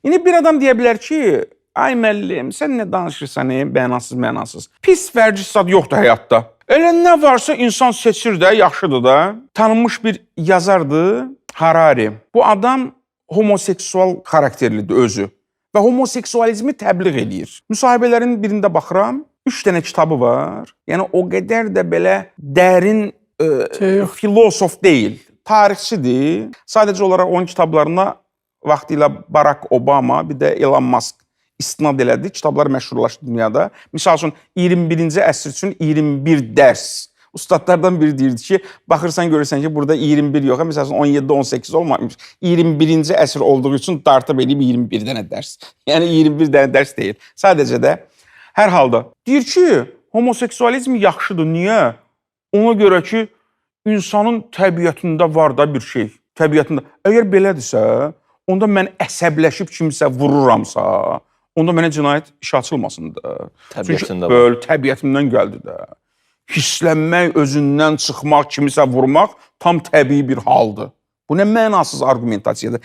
İndi bir adam deyə bilər ki, ay müəllim, sən nə danışırsan, mənasız. Pis fərci zad yoxdur həyatda. Elə nə varsa insan seçir də, yaxşıdır da. Tanınmış bir yazardı, Harari. Bu adam homoseksual xarakterlidir özü və homoseksualizmi təbliğ edir. Müsahibələrin birində baxıram, 3 dənə kitabı var. Yəni o qədər də belə dərin filosof deyil, tarixçidir. Sadəcə olaraq onun kitablarına vaxtilə Barack Obama, bir də Elon Musk istinad elədi. Kitablar məşhurlaşdı dünyada. Misal üçün 21-ci əsr üçün 21 dərs. Ustadlardan biri deyirdi ki, baxırsan görürsən ki, burada 21 yox, misal üçün 17-18 olmamış. 21-ci əsr olduğu üçün dartıb eləyib 21 dənə dərs. Yəni 21 dənə dərs deyil. Sadəcə də hər halda deyir ki, homoseksualizm yaxşıdır. Niyə? Ona görə ki, insanın təbiətində var da bir şey. Təbiətində. Əgər belədirsə, onda mən əsəbləşib kimsə vururamsa, onda mənə cinayət işi açılmasın da. Təbiətində var. Təbiətimdən gəldi də. Hisslənmək, özündən çıxmaq, kimisə vurmaq tam təbii bir haldır. Bu nə mənasız argumentasiyadır.